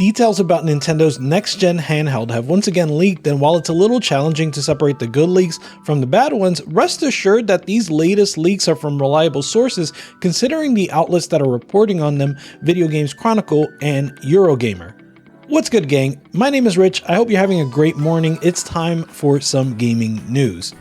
Details about Nintendo's next-gen handheld have once again leaked, and while it's a little challenging to separate the good leaks from the bad ones, rest assured that these latest leaks are from reliable sources considering the outlets that are reporting on them: Video Games Chronicle and Eurogamer. What's good, gang? My name is Rich. I hope you're having a great morning. It's time for some gaming news.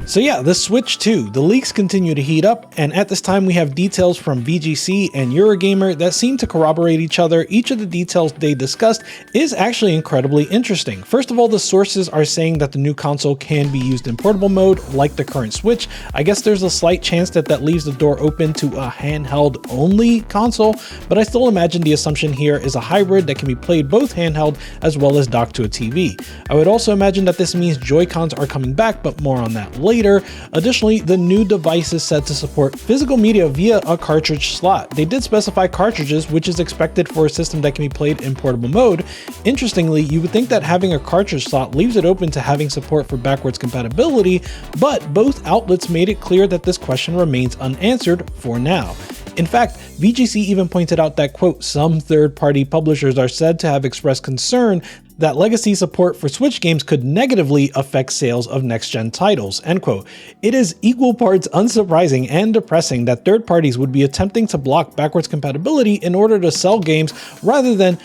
So yeah, the Switch 2. The leaks continue to heat up, and at this time we have details from VGC and Eurogamer that seem to corroborate each other. Each of the details they discussed is actually incredibly interesting. First of all, the sources are saying that the new console can be used in portable mode like the current Switch. I guess there's a slight chance that that leaves the door open to a handheld only console, but I still imagine the assumption here is a hybrid that can be played both handheld as well as docked to a TV. I would also imagine that this means Joy-Cons are coming back, but more on that later. Additionally, the new device is said to support physical media via a cartridge slot. They did specify cartridges, which is expected for a system that can be played in portable mode. Interestingly, you would think that having a cartridge slot leaves it open to having support for backwards compatibility, but both outlets made it clear that this question remains unanswered for now. In fact, VGC even pointed out that, quote, some third-party publishers are said to have expressed concern that legacy support for Switch games could negatively affect sales of next-gen titles, end quote. It is equal parts unsurprising and depressing that third parties would be attempting to block backwards compatibility in order to sell games rather than,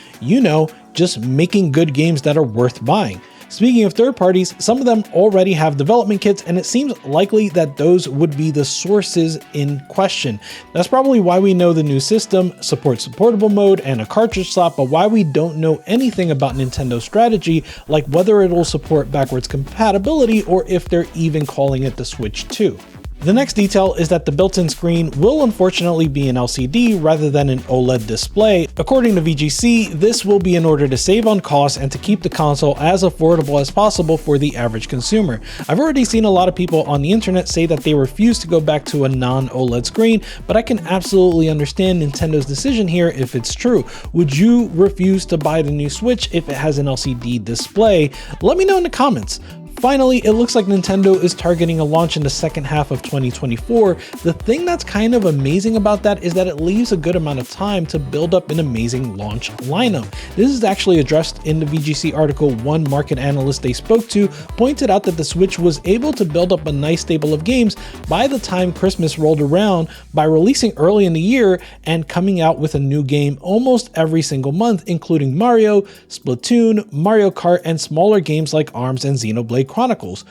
just making good games that are worth buying. Speaking of third parties, some of them already have development kits, and it seems likely that those would be the sources in question. That's probably why we know the new system supports portable mode and a cartridge slot, but why we don't know anything about Nintendo's strategy, like whether it will support backwards compatibility or if they're even calling it the Switch 2. The next detail is that the built-in screen will unfortunately be an LCD rather than an OLED display. According to VGC, this will be in order to save on costs and to keep the console as affordable as possible for the average consumer. I've already seen a lot of people on the internet say that they refuse to go back to a non-OLED screen, but I can absolutely understand Nintendo's decision here if it's true. Would you refuse to buy the new Switch if it has an LCD display? Let me know in the comments. Finally, it looks like Nintendo is targeting a launch in the second half of 2024. The thing that's kind of amazing about that is that it leaves a good amount of time to build up an amazing launch lineup. This is actually addressed in the VGC article. One market analyst they spoke to pointed out that the Switch was able to build up a nice stable of games by the time Christmas rolled around by releasing early in the year and coming out with a new game almost every single month, including Mario, Splatoon, Mario Kart, and smaller games like ARMS and Xenoblade Chronicles.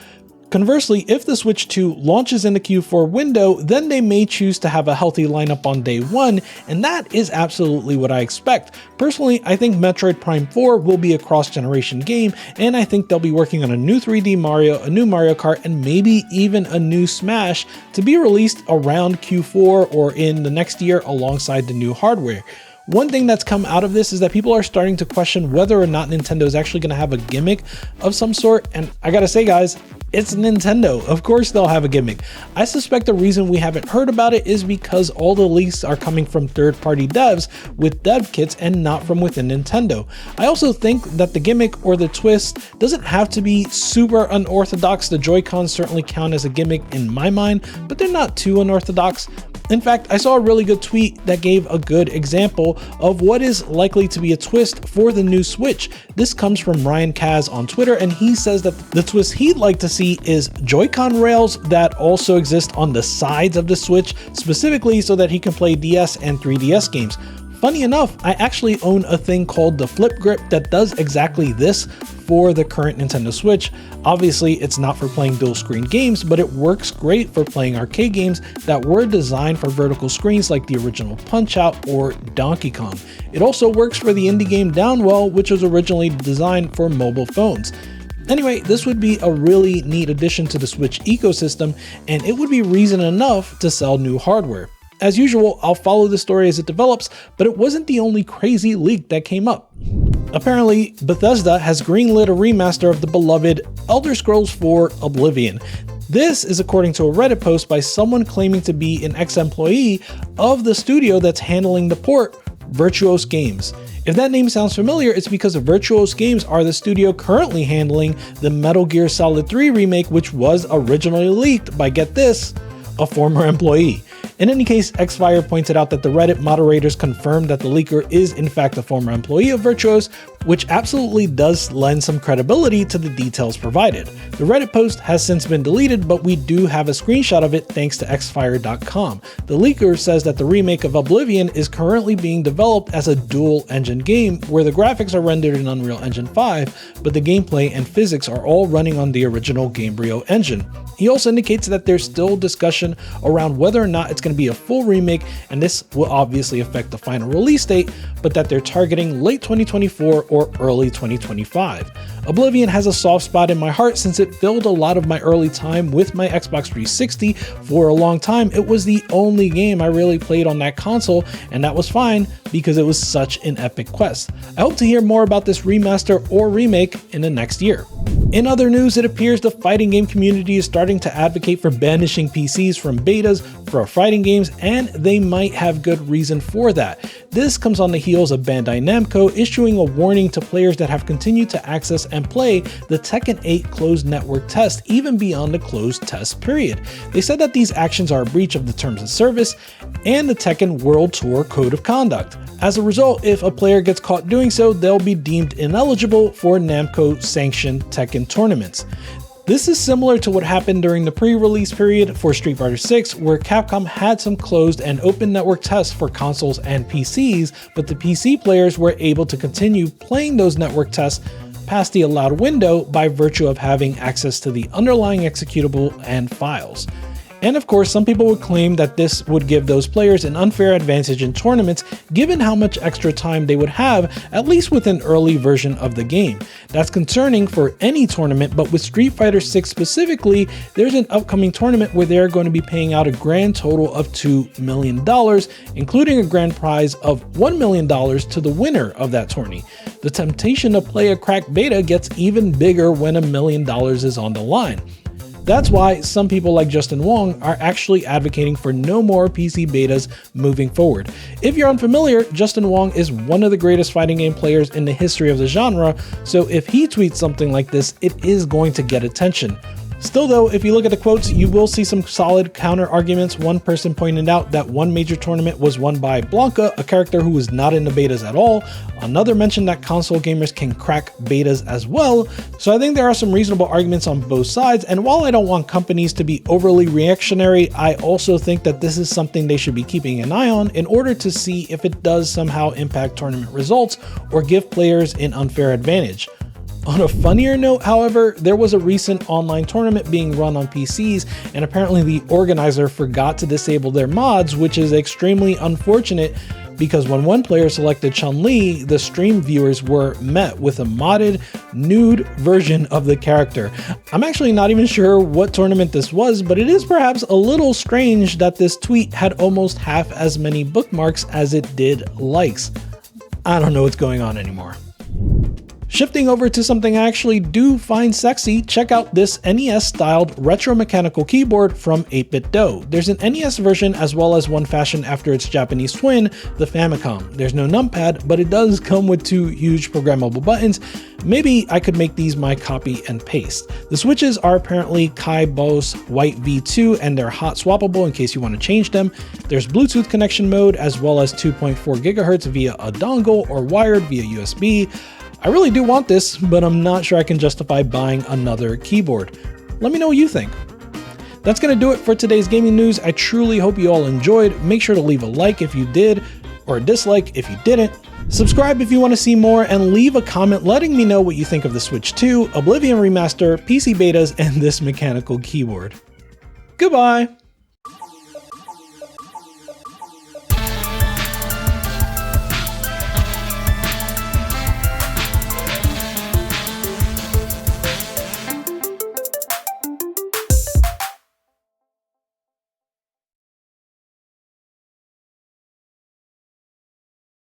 Conversely, if the Switch 2 launches in the Q4 window, then they may choose to have a healthy lineup on day one, and that is absolutely what I expect. Personally, I think Metroid Prime 4 will be a cross-generation game, and I think they'll be working on a new 3D Mario, a new Mario Kart, and maybe even a new Smash to be released around Q4 or in the next year alongside the new hardware. One thing that's come out of this is that people are starting to question whether or not Nintendo is actually going to have a gimmick of some sort, and I gotta say, guys, it's Nintendo. Of course they'll have a gimmick. I suspect the reason we haven't heard about it is because all the leaks are coming from third-party devs with dev kits and not from within Nintendo. I also think that the gimmick or the twist doesn't have to be super unorthodox. The Joy-Cons certainly count as a gimmick in my mind, but they're not too unorthodox. In fact, I saw a really good tweet that gave a good example of what is likely to be a twist for the new Switch. This comes from Ryan Kaz on Twitter, and he says that the twist he'd like to see is Joy-Con rails that also exist on the sides of the Switch, specifically so that he can play DS and 3DS games. Funny enough, I actually own a thing called the Flip Grip that does exactly this for the current Nintendo Switch. Obviously, it's not for playing dual screen games, but it works great for playing arcade games that were designed for vertical screens like the original Punch-Out or Donkey Kong. It also works for the indie game Downwell, which was originally designed for mobile phones. Anyway, this would be a really neat addition to the Switch ecosystem, and it would be reason enough to sell new hardware. As usual, I'll follow the story as it develops, but it wasn't the only crazy leak that came up. Apparently, Bethesda has greenlit a remaster of the beloved Elder Scrolls 4 Oblivion. This is according to a Reddit post by someone claiming to be an ex-employee of the studio that's handling the port, Virtuos Games. If that name sounds familiar, it's because Virtuos Games are the studio currently handling the Metal Gear Solid 3 remake, which was originally leaked by, get this, a former employee. In any case, Xfire pointed out that the Reddit moderators confirmed that the leaker is in fact a former employee of Virtuos, which absolutely does lend some credibility to the details provided. The Reddit post has since been deleted, but we do have a screenshot of it thanks to xfire.com. The leaker says that the remake of Oblivion is currently being developed as a dual engine game where the graphics are rendered in Unreal Engine 5, but the gameplay and physics are all running on the original Gamebryo engine. He also indicates that there's still discussion around whether or not it's going to be a full remake, and this will obviously affect the final release date, but that they're targeting late 2024 or early 2025. Oblivion has a soft spot in my heart since it filled a lot of my early time with my Xbox 360. For a long time, it was the only game I really played on that console, and that was fine because it was such an epic quest. I hope to hear more about this remaster or remake in the next year. In other news, it appears the fighting game community is starting to advocate for banishing PCs from betas for fighting games, and they might have good reason for that. This comes on the heels of Bandai Namco issuing a warning to players that have continued to access and play the Tekken 8 closed network test even beyond the closed test period. They said that these actions are a breach of the terms of service and the Tekken World Tour Code of Conduct. As a result, if a player gets caught doing so, they'll be deemed ineligible for Namco-sanctioned Tekken tournaments. This is similar to what happened during the pre-release period for Street Fighter VI, where Capcom had some closed and open network tests for consoles and PCs, but the PC players were able to continue playing those network tests past the allowed window by virtue of having access to the underlying executable and files. And of course, some people would claim that this would give those players an unfair advantage in tournaments given how much extra time they would have, at least with an early version of the game. That's concerning for any tournament, but with Street Fighter VI specifically, there's an upcoming tournament where they're going to be paying out a grand total of $2 million, including a grand prize of $1 million to the winner of that tourney. The temptation to play a cracked beta gets even bigger when $1 million is on the line. That's why some people like Justin Wong are actually advocating for no more PC betas moving forward. If you're unfamiliar, Justin Wong is one of the greatest fighting game players in the history of the genre, so if he tweets something like this, it is going to get attention. Still though, if you look at the quotes, you will see some solid counter arguments. One person pointed out that one major tournament was won by Blanca, a character who was not in the betas at all. Another mentioned that console gamers can crack betas as well. So I think there are some reasonable arguments on both sides, and while I don't want companies to be overly reactionary, I also think that this is something they should be keeping an eye on in order to see if it does somehow impact tournament results or give players an unfair advantage. On a funnier note, however, there was a recent online tournament being run on PCs, and apparently the organizer forgot to disable their mods, which is extremely unfortunate because when one player selected Chun-Li, the stream viewers were met with a modded, nude version of the character. I'm actually not even sure what tournament this was, but it is perhaps a little strange that this tweet had almost half as many bookmarks as it did likes. I don't know what's going on anymore. Shifting over to something I actually do find sexy, check out this NES-styled retro mechanical keyboard from 8-Bit Do. There's an NES version as well as one fashioned after its Japanese twin, the Famicom. There's no numpad, but it does come with two huge programmable buttons. Maybe I could make these my copy and paste. The switches are apparently Kai Bose White V2 and they're hot swappable in case you want to change them. There's Bluetooth connection mode as well as 2.4 GHz via a dongle or wired via USB. I really do want this, but I'm not sure I can justify buying another keyboard. Let me know what you think. That's going to do it for today's gaming news. I truly hope you all enjoyed. Make sure to leave a like if you did, or a dislike if you didn't. Subscribe if you want to see more, and leave a comment letting me know what you think of the Switch 2, Oblivion Remaster, PC betas, and this mechanical keyboard. Goodbye!